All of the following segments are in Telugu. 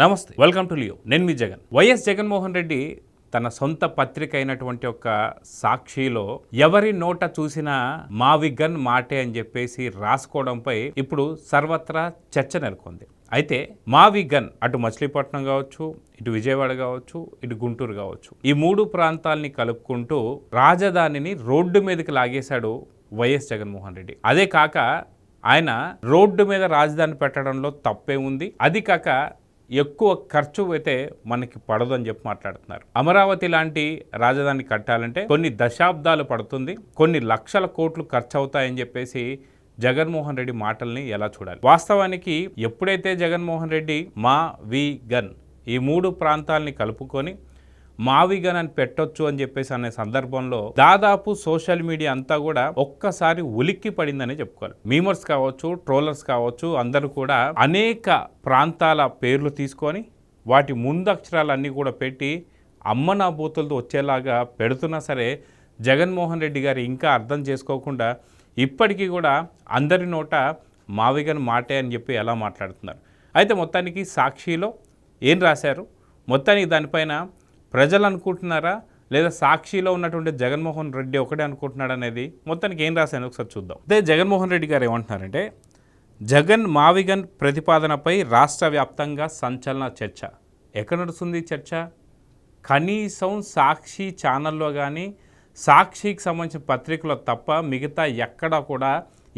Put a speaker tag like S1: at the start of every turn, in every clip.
S1: నమస్తే, వెల్కమ్ టు లియో. నేను మీ జగన్. వైఎస్ జగన్మోహన్ రెడ్డి తన సొంత పత్రిక అయినటువంటి ఒక సాక్షిలో ఎవరి నోట చూసినా మావి గన్ మాటే అని చెప్పేసి రాసుకోవడంపై ఇప్పుడు సర్వత్రా చర్చ నెలకొంది. అయితే మావి గన్ అటు మచిలీపట్నం కావచ్చు, ఇటు విజయవాడ కావచ్చు, ఇటు గుంటూరు కావచ్చు, ఈ మూడు ప్రాంతాలని కలుపుకుంటూ రాజధానిని రోడ్డు మీదకి లాగేశాడు వైఎస్ జగన్మోహన్ రెడ్డి. అదే కాక ఆయన రోడ్డు మీద రాజధాని పెట్టడంలో తప్పే ఉంది, అది కాక ఎక్కువ ఖర్చు అయితే మనకి పడదు అని చెప్పి మాట్లాడుతున్నారు. అమరావతి లాంటి రాజధాని కట్టాలంటే కొన్ని దశాబ్దాలు పడుతుంది, కొన్ని లక్షల కోట్లు ఖర్చు అవుతాయని చెప్పేసి జగన్మోహన్ రెడ్డి మాటల్ని ఎలా చూడాలి? వాస్తవానికి ఎప్పుడైతే జగన్మోహన్ రెడ్డి మా వి గన్ ఈ మూడు ప్రాంతాలని కలుపుకొని మావిగన్ అని పెట్టొచ్చు అని చెప్పేసి అనే సందర్భంలో దాదాపు సోషల్ మీడియా అంతా కూడా ఒక్కసారి ఉలిక్కి పడిందని చెప్పుకోవాలి. మీమర్స్ కావచ్చు, ట్రోలర్స్ కావచ్చు, అందరూ కూడా అనేక ప్రాంతాల పేర్లు తీసుకొని వాటి ముందక్షరాలన్నీ కూడా పెట్టి అమ్మనా బూతులతో వచ్చేలాగా పెడుతున్నా సరే జగన్మోహన్ రెడ్డి గారు ఇంకా అర్థం చేసుకోకుండా ఇప్పటికీ కూడా అందరి నోట మావిగన్ మాటే అని చెప్పి ఎలా మాట్లాడుతున్నారు. అయితే మొత్తానికి సాక్షిలో ఏం రాశారు, మొత్తానికి దానిపైన ప్రజలు అనుకుంటున్నారా లేదా సాక్షిలో ఉన్నటువంటి జగన్మోహన్ రెడ్డి ఒకటే అనుకుంటున్నాడు అనేది మొత్తానికి ఏం రాశాను ఒకసారి చూద్దాం. అదే జగన్మోహన్ రెడ్డి గారు ఏమంటున్నారంటే, జగన్ మావిగన్ ప్రతిపాదనపై రాష్ట్ర వ్యాప్తంగా సంచలన చర్చ. ఎక్కడ నడుస్తుంది చర్చ? కనీసం సాక్షి ఛానల్లో కానీ సాక్షికి సంబంధించిన పత్రికలో తప్ప మిగతా ఎక్కడా కూడా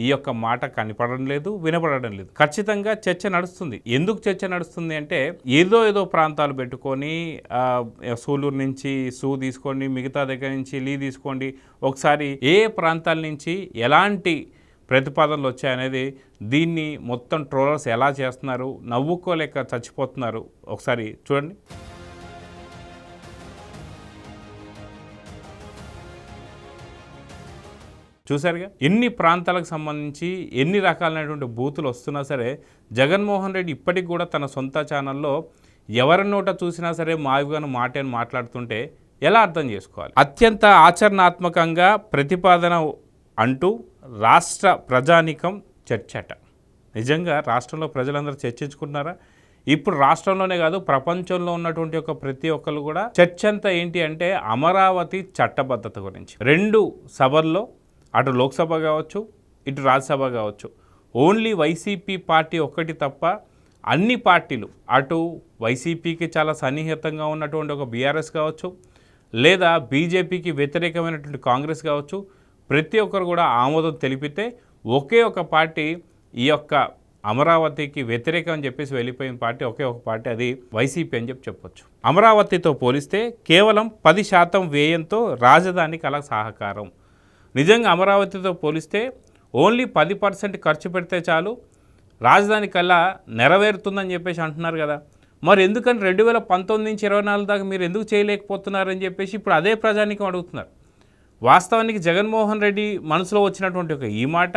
S1: ఈ యొక్క మాట కనపడడం లేదు, వినపడడం లేదు. ఖచ్చితంగా చర్చ నడుస్తుంది. ఎందుకు చర్చ నడుస్తుంది అంటే ఏదో ప్రాంతాలు పెట్టుకొని సూలూరు నుంచి సూ తీసుకోండి, మిగతా దగ్గర నుంచి లీ తీసుకోండి, ఒకసారి ఏ ప్రాంతాల నుంచి ఎలాంటి ప్రతిపాదనలు వచ్చాయనేది దీన్ని మొత్తం ట్రోలర్స్ ఎలా చేస్తున్నారు, నవ్వుకోలేక చచ్చిపోతున్నారు. ఒకసారి చూడండి. చూసారుగా ఎన్ని ప్రాంతాలకు సంబంధించి ఎన్ని రకాలైనటువంటి బూతులు వస్తున్నా సరే జగన్మోహన్ రెడ్డి ఇప్పటికి కూడా తన సొంత ఛానల్లో ఎవరి నోట చూసినా సరే మావిగన్ మాటే అని మాట్లాడుతుంటే ఎలా అర్థం చేసుకోవాలి? అత్యంత ఆచరణాత్మకంగా ప్రతిపాదన అంటూ రాష్ట్ర ప్రజానీకం చర్చట. నిజంగా రాష్ట్రంలో ప్రజలందరూ చర్చించుకుంటున్నారా? ఇప్పుడు రాష్ట్రంలోనే కాదు ప్రపంచంలో ఉన్నటువంటి ఒక ప్రతి ఒక్కరు కూడా చర్చ అంతా ఏంటి అంటే అమరావతి చట్టబద్ధత గురించి. రెండు సభల్లో అటు లోక్సభ కావచ్చు, ఇటు రాజ్యసభ కావచ్చు, ఓన్లీ వైసీపీ పార్టీ ఒక్కటి తప్ప అన్ని పార్టీలు, అటు వైసీపీకి చాలా సన్నిహితంగా ఉన్నటువంటి ఒక బీఆర్ఎస్ కావచ్చు, లేదా బీజేపీకి వ్యతిరేకమైనటువంటి కాంగ్రెస్ కావచ్చు, ప్రతి ఒక్కరు కూడా ఆమోదం తెలిపితే ఒకే ఒక పార్టీ ఈ యొక్క అమరావతికి వ్యతిరేకం అని చెప్పేసి వెళ్ళిపోయిన పార్టీ ఒకే ఒక పార్టీ, అది వైసీపీ అని చెప్పొచ్చు. అమరావతితో పోలిస్తే కేవలం 10% వ్యయంతో రాజధానికి అలా సహకారం. నిజంగా అమరావతితో పోలిస్తే ఓన్లీ 10% ఖర్చు పెడితే చాలు రాజధాని కల్లా నెరవేరుతుందని చెప్పేసి అంటున్నారు కదా. మరి ఎందుకని 2019 నుంచి 24 దాకా మీరు ఎందుకు చేయలేకపోతున్నారని చెప్పేసి ఇప్పుడు అదే ప్రజానీకం అడుగుతున్నారు. వాస్తవానికి జగన్మోహన్ రెడ్డి మనసులో వచ్చినటువంటి ఒక ఈ మాట,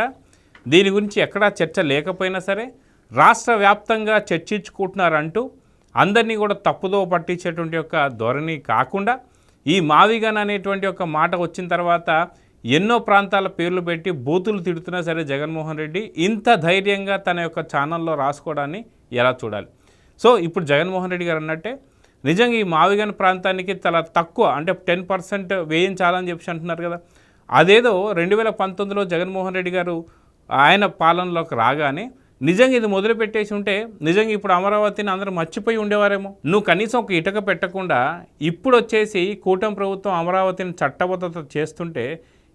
S1: దీని గురించి ఎక్కడా చర్చ లేకపోయినా సరే రాష్ట్ర వ్యాప్తంగా చర్చించుకుంటున్నారంటూ అందరినీ కూడా తప్పుదో పట్టించేటువంటి ఒక ధోరణి కాకుండా ఈ మావిగన్ అనేటువంటి ఒక మాట వచ్చిన తర్వాత ఎన్నో ప్రాంతాల పేర్లు పెట్టి బూతులు తిడుతున్నా సరే జగన్మోహన్ రెడ్డి ఇంత ధైర్యంగా తన యొక్క ఛానల్లో రాసుకోవడాన్ని ఎలా చూడాలి? సో ఇప్పుడు జగన్మోహన్ రెడ్డి గారు అన్నట్టే నిజంగా ఈ మావిగన్ ప్రాంతానికి చాలా తక్కువ అంటే 10% వేయించాలని చెప్పి అంటున్నారు కదా. అదేదో 2019లో జగన్మోహన్ రెడ్డి గారు ఆయన పాలనలోకి రాగానే నిజంగా ఇది మొదలుపెట్టేసి ఉంటే నిజంగా ఇప్పుడు అమరావతిని అందరూ మర్చిపోయి ఉండేవారేమో. నువ్వు కనీసం ఒక ఇటుక పెట్టకుండా ఇప్పుడు వచ్చేసి కూటమి ప్రభుత్వం అమరావతిని చట్టబద్ధత చేస్తుంటే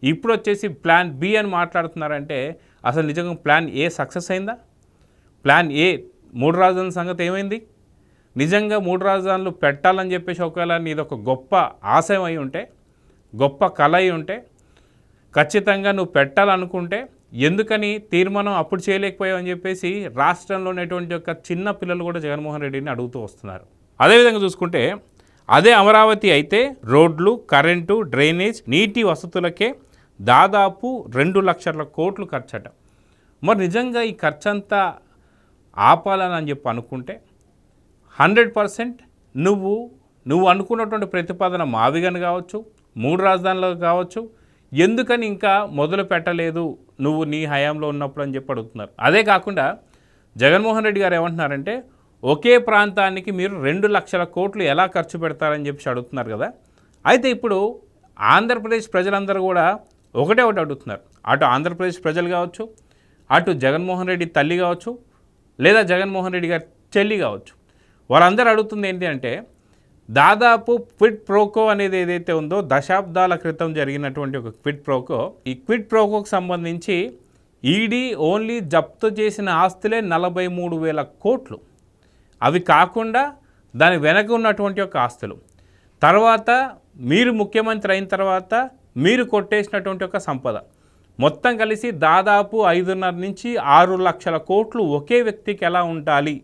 S1: ఇప్పుడు వచ్చేసి ప్లాన్ బి అని మాట్లాడుతున్నారంటే అసలు నిజంగా ప్లాన్ ఏ సక్సెస్ అయిందా? ప్లాన్ ఏ 3 రాజధానుల సంగతి ఏమైంది? నిజంగా 3 రాజధానులు పెట్టాలని చెప్పేసి ఒకవేళ నీది ఒక గొప్ప ఆశయం అయి ఉంటే, గొప్ప కళ అయి ఉంటే, ఖచ్చితంగా నువ్వు పెట్టాలనుకుంటే ఎందుకని తీర్మానం అప్పుడు చేయలేకపోయావు అని చెప్పేసి రాష్ట్రంలో ఉన్నటువంటి ఒక చిన్న పిల్లలు కూడా జగన్మోహన్ రెడ్డిని అడుగుతూ వస్తున్నారు. అదేవిధంగా చూసుకుంటే అదే అమరావతి అయితే రోడ్లు, కరెంటు, డ్రైనేజ్, నీటి వసతులకే దాదాపు 2 లక్షల కోట్లు ఖర్చట. మరి నిజంగా ఈ ఖర్చంతా ఆపాలని చెప్పి అనుకుంటే 100% నువ్వు అనుకున్నటువంటి ప్రతిపాదన మావిగన్ కావచ్చు, 3 రాజధానులు కావచ్చు, ఎందుకని ఇంకా మొదలు పెట్టలేదు నువ్వు నీ హయాంలో ఉన్నప్పుడు అని చెప్పి అడుగుతున్నారు. అదే కాకుండా జగన్మోహన్ రెడ్డి గారు ఏమంటున్నారంటే ఒకే ప్రాంతానికి మీరు 2 లక్షల కోట్లు ఎలా ఖర్చు పెడతారని చెప్పి అడుగుతున్నారు కదా. అయితే ఇప్పుడు ఆంధ్రప్రదేశ్ ప్రజలందరూ కూడా ఒకటే అడుగుతున్నారు. అటు ఆంధ్రప్రదేశ్ ప్రజలు కావచ్చు, అటు జగన్మోహన్ రెడ్డి తల్లి కావచ్చు, లేదా జగన్మోహన్ రెడ్డి గారి చెల్లి కావచ్చు, వాళ్ళందరూ అడుగుతుంది ఏంటి అంటే, దాదాపు క్విడ్ ప్రోకో అనేది ఏదైతే ఉందో దశాబ్దాల క్రితం జరిగినటువంటి ఒక క్విడ్ ప్రోకో, ఈ క్విడ్ ప్రోకోకు సంబంధించి ఈడీ ఓన్లీ జప్తు చేసిన ఆస్తులే 43,000 కోట్లు. అవి కాకుండా దాని వెనక ఉన్నటువంటి ఒక ఆస్తులు, తర్వాత మీరు ముఖ్యమంత్రి అయిన తర్వాత మీరు కొట్టేసినటువంటి ఒక సంపద, మొత్తం కలిసి దాదాపు 5.5 నుంచి 6 లక్షల కోట్లు ఒకే వ్యక్తికి ఎలా ఉండాలి,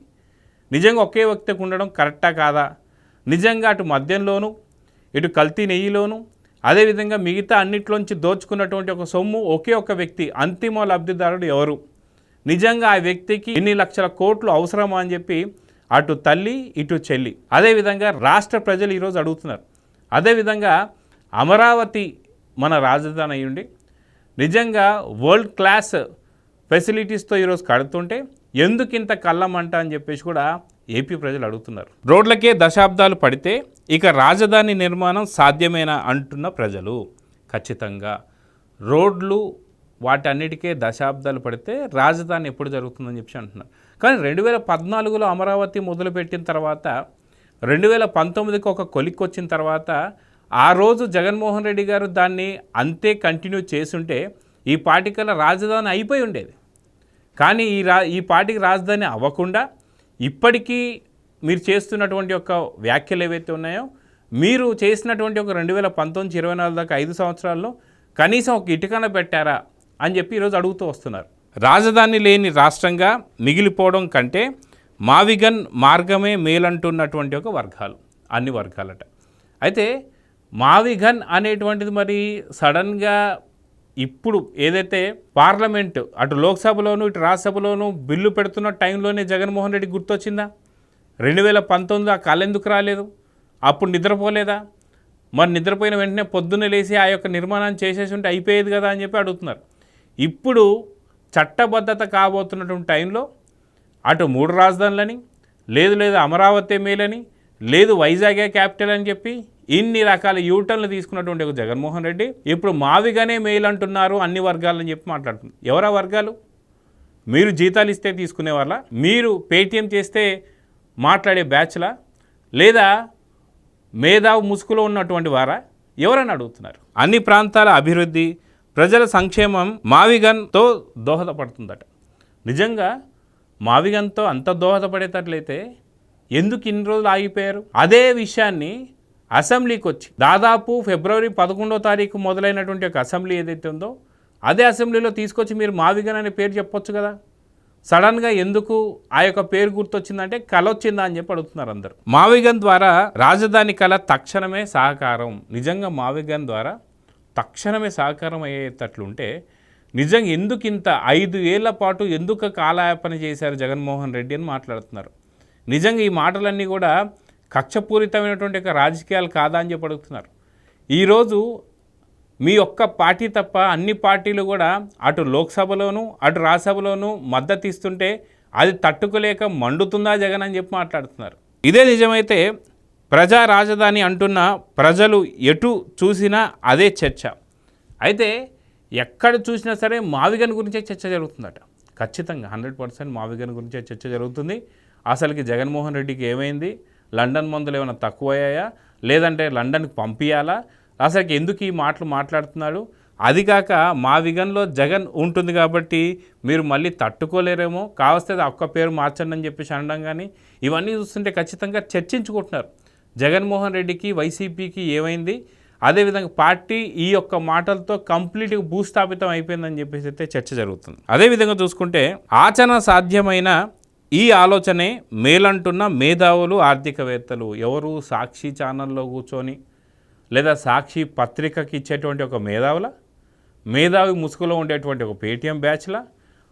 S1: నిజంగా ఒకే వ్యక్తికి ఉండడం కరెక్టా కాదా, నిజంగా అటు మద్యంలోను ఇటు కల్తీ నెయ్యిలోను అదేవిధంగా మిగతా అన్నిట్లోంచి దోచుకున్నటువంటి ఒక సొమ్ము ఒకే ఒక వ్యక్తి అంతిమ లబ్ధిదారుడు ఎవరు, నిజంగా ఆ వ్యక్తికి ఎన్ని లక్షల కోట్లు అవసరమా అని చెప్పి అటు తల్లి ఇటు చెల్లి అదేవిధంగా రాష్ట్ర ప్రజలు ఈరోజు అడుగుతున్నారు. అదేవిధంగా అమరావతి మన రాజధాని అయ్యుండి నిజంగా వరల్డ్ క్లాస్ ఫెసిలిటీస్తో ఈరోజు కడుతుంటే ఎందుకు ఇంత కళ్ళమంట అని చెప్పేసి కూడా ఏపీ ప్రజలు అడుగుతున్నారు. రోడ్లకే దశాబ్దాలు పడితే ఇక రాజధాని నిర్మాణం సాధ్యమేనా అంటున్న ప్రజలు. ఖచ్చితంగా రోడ్లు వాటన్నిటికే దశాబ్దాలు పడితే రాజధాని ఎప్పుడు జరుగుతుందని చెప్పి అంటున్నారు. కానీ 2014లో అమరావతి మొదలుపెట్టిన తర్వాత 2019కి ఒక కొలిక్కి వచ్చిన తర్వాత ఆ రోజు జగన్మోహన్ రెడ్డి గారు దాన్ని అంతే కంటిన్యూ చేసుంటే ఈ పాటికల రాజధాని అయిపోయి ఉండేది. కానీ ఈ పాటికి రాజధాని అవ్వకుండా ఇప్పటికీ మీరు చేస్తున్నటువంటి ఒక వ్యాఖ్యలు ఏవైతే ఉన్నాయో, మీరు చేసినటువంటి ఒక 2019-24 దాకా 5 సంవత్సరాల్లో కనీసం ఒక ఇటుకన పెట్టారా అని చెప్పి ఈరోజు అడుగుతూ వస్తున్నారు. రాజధాని లేని రాష్ట్రంగా మిగిలిపోవడం కంటే మావిగన్ మార్గమే మేలంటున్నటువంటి ఒక వర్గాలు, అన్ని వర్గాలట. అయితే మావిగన్ అనేటువంటిది మరి సడన్గా ఇప్పుడు ఏదైతే పార్లమెంటు అటు లోక్సభలోను ఇటు రాజ్యసభలోను బిల్లు పెడుతున్న టైంలోనే జగన్మోహన్ రెడ్డి గుర్తొచ్చిందా? 2019 ఆ కళ ఎందుకు రాలేదు? అప్పుడు నిద్రపోలేదా? మరి నిద్రపోయిన వెంటనే పొద్దున్నే లేచి ఆ యొక్క నిర్మాణాన్ని చేసేసి ఉంటే అయిపోయేది కదా అని చెప్పి అడుగుతున్నారు. ఇప్పుడు చట్టబద్ధత కాబోతున్నటువంటి టైంలో అటు 3 రాజధానులని, లేదు అమరావతి మేలని, లేదు వైజాగే క్యాపిటల్ అని చెప్పి ఇన్ని రకాల యూటర్న్లు తీసుకున్నటువంటి ఒక జగన్మోహన్ రెడ్డి ఇప్పుడు మావిగానే మేలు అంటున్నారు అన్ని వర్గాలని చెప్పి మాట్లాడుతున్నారు. ఎవరా వర్గాలు? మీరు జీతాలు ఇస్తే తీసుకునే వాళ్ళ, మీరు పేటీఎం చేస్తే మాట్లాడే బ్యాచ్లా, లేదా మేధావు ముసుగులో ఉన్నటువంటి వారా, ఎవరని అడుగుతున్నారు. అన్ని ప్రాంతాల అభివృద్ధి ప్రజల సంక్షేమం మావిగన్తో దోహదపడుతుందట. నిజంగా మావిగన్తో అంత దోహదపడేటట్లయితే ఎందుకు ఇన్ని రోజులు ఆగిపోయారు? అదే విషయాన్ని అసెంబ్లీకి వచ్చి దాదాపు ఫిబ్రవరి 11వ తారీఖు మొదలైనటువంటి ఒక అసెంబ్లీ ఏదైతే ఉందో అదే అసెంబ్లీలో తీసుకొచ్చి మీరు మావిగన్ అనే పేరు చెప్పొచ్చు కదా. సడన్గా ఎందుకు ఆ యొక్క పేరు గుర్తొచ్చిందంటే కళ వచ్చిందా అని చెప్పి అడుగుతున్నారు అందరూ. మావిగన్ ద్వారా రాజధాని కళ తక్షణమే సహకారం. నిజంగా మావిగన్ ద్వారా తక్షణమే సహకారం అయ్యేటట్లుంటే నిజంగా ఎందుకు ఇంత 5 ఏళ్ల పాటు ఎందుకు కాలయాపన చేశారు జగన్మోహన్ రెడ్డి అని మాట్లాడుతున్నారు. నిజంగా ఈ మాటలన్నీ కూడా కక్షపూరితమైనటువంటి ఒక రాజకీయాలు కాదా అని చెప్పి అడుగుతున్నారు. ఈరోజు మీ ఒక్క పార్టీ తప్ప అన్ని పార్టీలు కూడా అటు లోక్సభలోను అటు రాజ్యసభలోను మద్దతు ఇస్తుంటే అది తట్టుకోలేక మండుతుందా జగన్ అని చెప్పి మాట్లాడుతున్నారు. ఇదే నిజమైతే ప్రజా రాజధాని అంటున్న ప్రజలు ఎటు చూసినా అదే చర్చ. అయితే ఎక్కడ చూసినా సరే మావిగన్ గురించే చర్చ జరుగుతుందట. ఖచ్చితంగా 100% మావిగన్ గురించే చర్చ జరుగుతుంది. అసలుకి జగన్మోహన్ రెడ్డికి ఏమైంది? లండన్ మందులు ఏమైనా తక్కువయ్యాయా, లేదంటే లండన్కి పంపించాలా, అసలుకి ఎందుకు ఈ మాటలు మాట్లాడుతున్నాడు? అది కాక మావిగన్లో జగన్ ఉంటుంది కాబట్టి మీరు మళ్ళీ తట్టుకోలేరేమో, కావస్తే ఒక్క పేరు మార్చండి అని చెప్పేసి అనడం కానీ ఇవన్నీ చూస్తుంటే ఖచ్చితంగా చర్చించుకుంటున్నారు. జగన్మోహన్ రెడ్డికి వైసీపీకి ఏమైంది, అదేవిధంగా పార్టీ ఈ యొక్క మాటలతో కంప్లీట్గా భూస్థాపితం అయిపోయిందని చెప్పేసి అయితే చర్చ జరుగుతుంది. అదేవిధంగా చూసుకుంటే ఆచరణ సాధ్యమైన ఈ ఆలోచనే మేలంటున్న మేధావులు ఆర్థికవేత్తలు ఎవరు? సాక్షి ఛానల్లో కూర్చొని లేదా సాక్షి పత్రికకి ఇచ్చేటువంటి ఒక మేధావి ముసుగులో ఉండేటువంటి ఒక పేటీఎం బ్యాచ్లా,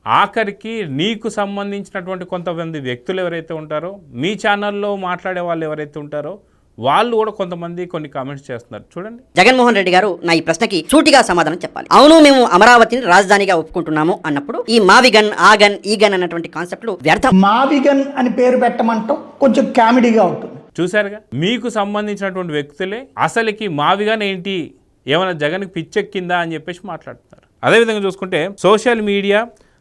S1: ఆఖరికి నీకు సంబంధించినటువంటి కొంతమంది వ్యక్తులు ఎవరైతే ఉంటారో, మీ ఛానల్లో మాట్లాడే వాళ్ళు ఎవరైతే ఉంటారో వాళ్ళు కూడా కొంతమంది కొన్ని కామెంట్స్ చేస్తున్నారు. చూడండి.
S2: జగన్మోహన్ రెడ్డి గారు నా ఈ ప్రశ్నకి సూటిగా సమాధానం చెప్పాలి. అవును, మేము అమరావతిని రాజధానిగా ఒప్పుకుంటున్నాము అన్నప్పుడు ఈ మావిగన్, ఆగన్, ఈగన్ అన్నటువంటి కాన్సెప్ట్లు వ్యర్థం.
S3: మావిగన్ అని పేరు పెట్టమంటాం కొంచెం కామెడీగా ఉంటుంది.
S1: చూశారుగా, మీకు సంబంధించినటువంటి వ్యక్తులే అసలుకి మావిగన్ ఏంటి, ఏమైనా జగన్కి పిచ్చెక్కిందా అని చెప్పేసి మాట్లాడుతున్నారు. అదేవిధంగా చూసుకుంటే సోషల్ మీడియా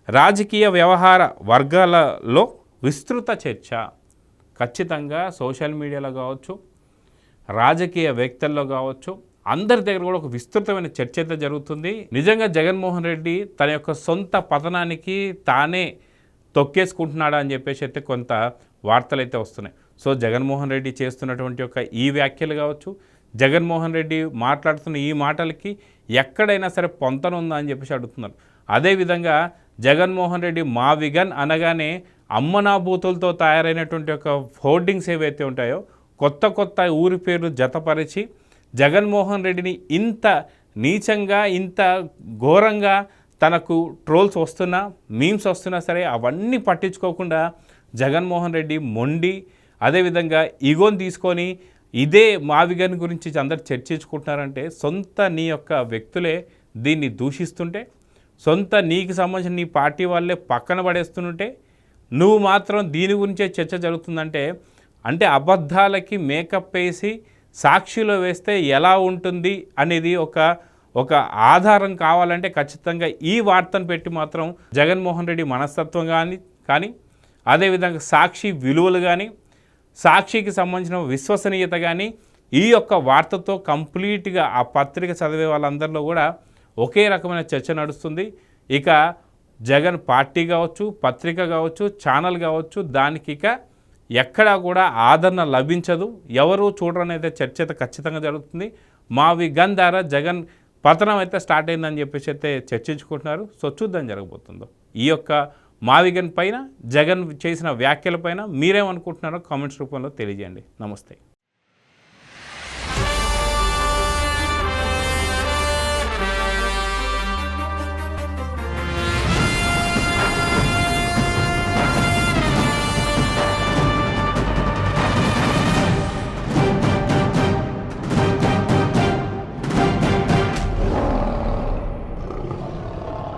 S1: రాజకీయ వ్యవహార వర్గాలలో విస్తృత చర్చ. ఖచ్చితంగా సోషల్ మీడియాలో కావచ్చు, రాజకీయ వ్యక్తుల్లో కావచ్చు, అందరి దగ్గర కూడా ఒక విస్తృతమైన చర్చ అయితే జరుగుతుంది. నిజంగా జగన్మోహన్ రెడ్డి తన యొక్క సొంత పతనానికి తానే తొక్కేసుకుంటున్నాడా అని చెప్పేసి అయితే కొంత వార్తలు అయితే వస్తున్నాయి. సో జగన్మోహన్ రెడ్డి చేస్తున్నటువంటి యొక్క ఈ వ్యాఖ్యలు కావచ్చు, జగన్మోహన్ రెడ్డి మాట్లాడుతున్న ఈ మాటలకి ఎక్కడైనా సరే పొంతన ఉందా అని చెప్పేసి అడుగుతున్నారు. అదేవిధంగా జగన్మోహన్ రెడ్డి మావిగన్ అనగానే అమ్మనాభూతులతో తయారైనటువంటి యొక్క హోర్డింగ్స్ ఏవైతే ఉంటాయో కొత్త కొత్త ఊరి పేర్లు జతపరిచి జగన్మోహన్ రెడ్డిని ఇంత నీచంగా, ఇంత ఘోరంగా తనకు ట్రోల్స్ వస్తున్నా, మీమ్స్ వస్తున్నా సరే అవన్నీ పట్టించుకోకుండా జగన్మోహన్ రెడ్డి మొండి, అదేవిధంగా ఈగోని తీసుకొని ఇదే మావిగన్ గురించి అందరు చర్చించుకుంటున్నారంటే సొంత నీ యొక్క వ్యక్తులే దీన్ని దూషిస్తుంటే, సొంత నీకు సంబంధించిన నీ పార్టీ వాళ్ళే పక్కన పడేస్తుంటే నువ్వు మాత్రం దీని గురించే చర్చ జరుగుతుందంటే, అంటే అబద్ధాలకి మేకప్ వేసి సాక్షిలో వేస్తే ఎలా ఉంటుంది అనేది ఒక ఆధారం కావాలంటే ఖచ్చితంగా ఈ వార్తను పెట్టి మాత్రం జగన్మోహన్ రెడ్డి మనస్తత్వం కానీ అదేవిధంగా సాక్షి విలువలు కానీ, సాక్షికి సంబంధించిన విశ్వసనీయత కానీ ఈ యొక్క వార్తతో కంప్లీట్గా ఆ పత్రిక చదివే వాళ్ళందరిలో కూడా ఒకే రకమైన చర్చ నడుస్తుంది. ఇక జగన్ పార్టీ కావచ్చు, పత్రిక కావచ్చు, ఛానల్ కావచ్చు, దానికి ఇక ఎక్కడా కూడా ఆదరణ లభించదు. ఎవరు చూడరనైతే చర్చ అయితే ఖచ్చితంగా జరుగుతుంది. మావిగన్ ద్వారా జగన్ పతనం అయితే స్టార్ట్ అయిందని చెప్పేసి అయితే చర్చించుకుంటున్నారు. సో చూద్దాం జరగబోతుందో. ఈ యొక్క మావిగన్ పైన, జగన్ చేసిన వ్యాఖ్యల పైన మీరేమనుకుంటున్నారో కామెంట్స్ రూపంలో తెలియజేయండి. నమస్తే.